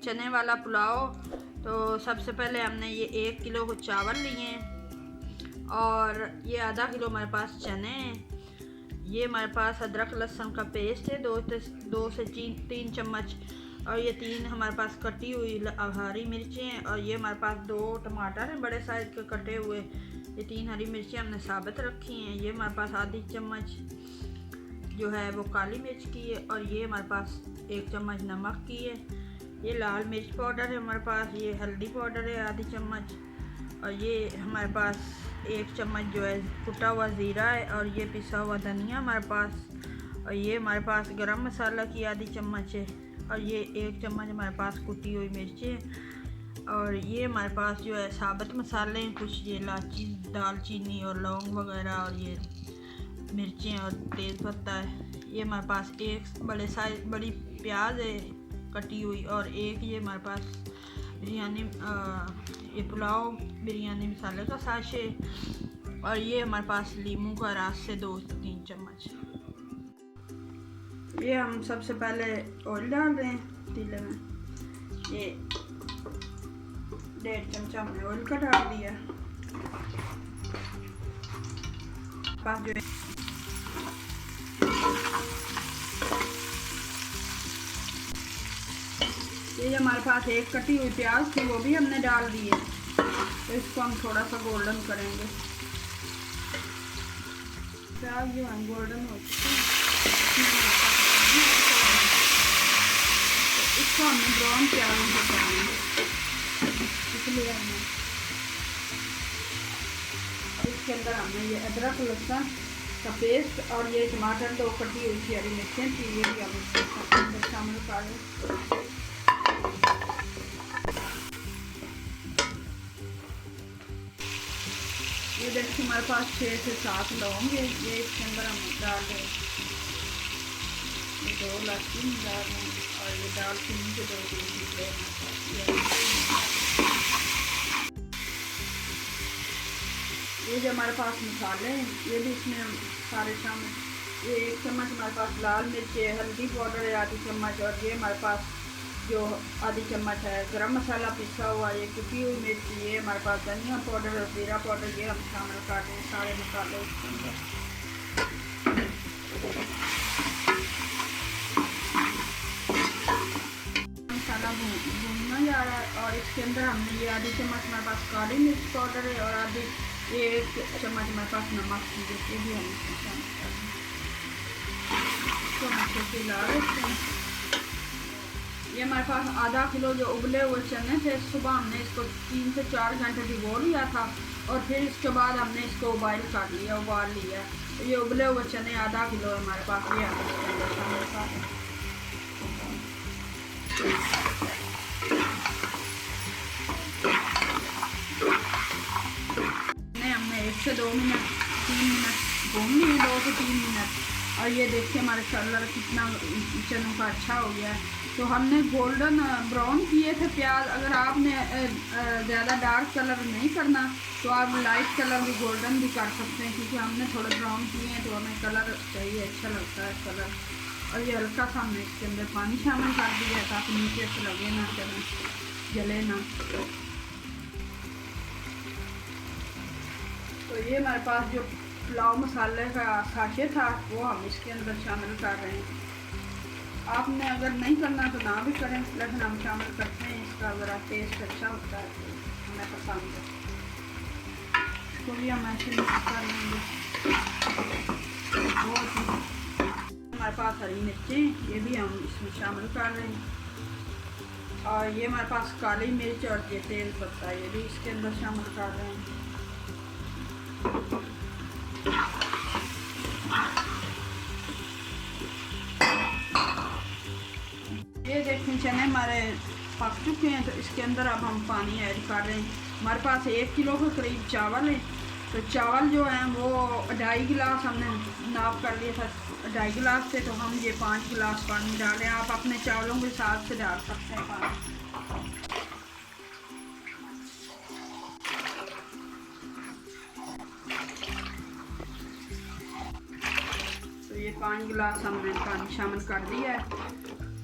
चने वाला पुलाव। तो सबसे पहले हमने ये 1 किलो को चावल लिए और ये आधा किलो हमारे पास चने हैं। ये हमारे पास अदरक लहसुन का पेस्ट है 2 से 3 चम्मच, और ये 3 हमारे पास कटी हुई हरी मिर्चें हैं, और ये हमारे पास 2 टमाटर हैं बड़े साइज़ के कटे हुए। ये 3 हरी मिर्चें हमने साबित रखी हैं। ये हमारे पास आधी चम्मच जो है वो काली मिर्च की है, और ये हमारे पास 1 चम्मच नमक की है। ये लाल मिर्च पाउडर है हमारे पास। ये हल्दी पाउडर है आधी चम्मच, और ये हमारे पास 1 चम्मच जो है कुटा हुआ ज़ीरा है, और ये पिसा हुआ धनिया हमारे पास, और ये हमारे पास गरम मसाला की आधी चम्मच है, और ये 1 चम्मच हमारे पास कुटी हुई मिर्चें, और ये हमारे पास जो है साबुत मसाले हैं कुछ, ये इलायची दालचीनी और लौंग वगैरह, और ये मिर्चें और तेज़ पत्ता है। ये हमारे पास 1 बड़ी प्याज है कटी हुई, और 1 ये हमारे पास बिरयानी ये पुलाव बिरयानी मसाले का साशे, और ये हमारे पास लीमू का रस से 2-3 चम्मच। ये हम सबसे पहले ऑयल डाल रहे हैं पतीले में। ये 1.5 चमचा हमने ऑयल का डाल दिया। पास जो ये हमारे पास 1 कटी हुई प्याज थी, वो भी हमने डाल दी है। तो इसको हम थोड़ा सा गोल्डन करेंगे। प्याज जो है गोल्डन हो चुकी है, तो इसको हमने ब्राउन प्याज से करना, इसलिए हमने इसके अंदर हमने ये अदरक लहसुन का पेस्ट और ये टमाटर 2 कटी हुई थी हरी मिर्चें थी, ये भी हम इसके अंदर शामिल कर लें। ये देखिए हमारे पास 6 से 7 लौंग है, ये इसके अंदर हम डाल दें। ये 2 इलायची डाल दें, और ये दालचीनी के 2 टुकड़े। ये जो हमारे पास मसाले हैं ये भी इसमें हम सारे शामिल। ये 1 चम्मच हमारे पास लाल मिर्च है, हल्दी पाउडर है आधी चम्मच, और ये हमारे पास जो आधी चम्मच है गरम मसाला पिसा हुआ, ये कुटी हुई मिर्च, ये हमारे पास धनिया पाउडर और ज़ीरा पाउडर, ये हम शामिल कर दें सारे मसाले इसके अंदर। मसाला भूनना जा रहा है, और इसके अंदर हमने ये आधी चम्मच हमारे पास काली मिर्च पाउडर है, और आधी 1 चम्मच हमारे पास नमक की है, ये भी हम इसमें शामिल कर दें। इसको अच्छे से हिला देते हैं। ये हमारे पास आधा किलो जो उबले हुए चने थे, सुबह हमने इसको 3 से 4 घंटे भिगो लिया था, और फिर इसके बाद हमने इसको उबाल लिया। तो ये उबले हुए चने आधा किलो है हमारे पास, ये हमने 1 से 2 मिनट 3 मिनट भून लिए, 2 से 3 मिनट, और ये देखिए हमारे कलर कितना चनों का अच्छा हो गया है। तो हमने गोल्डन ब्राउन किए थे प्याज। अगर आपने ज़्यादा डार्क कलर नहीं करना तो आप लाइट कलर भी गोल्डन भी कर सकते हैं, क्योंकि हमने थोड़ा ब्राउन किए हैं तो हमें कलर चाहिए, अच्छा लगता है कलर। और ये हल्का सा हमने इसके अंदर पानी शामिल कर दिया है ताकि नीचे से लगे ना, जले ना। तो ये हमारे पास जो पुलाव मसाले का साशे था वो हम इसके अंदर शामिल कर रहे हैं। आपने अगर नहीं करना तो ना भी करें, लेकिन हम शामिल करते हैं, इसका ज़रा टेस्ट अच्छा होता है तो हमें पसंद है। इसको भी हम ऐसे मिक्स कर लेंगे। हमारे पास हरी मिर्चें, ये भी हम इसमें शामिल कर रहे हैं, और ये हमारे पास काली मिर्च और ये तेज़ पत्ता, ये भी इसके अंदर शामिल कर रहे हैं। ये देखें चने हमारे पक चुके हैं, तो इसके अंदर अब हम पानी ऐड कर रहे हैं। हमारे पास 1 किलो के करीब चावल है, तो चावल जो हैं वो 2.5 गिलास हमने नाप कर लिया था 2.5 गिलास से, तो हम ये 5 गिलास पानी डालें। आप अपने चावलों के हिसाब से डाल सकते हैं पानी। तो ये 5 गिलास हमने पानी शामिल कर दिया है।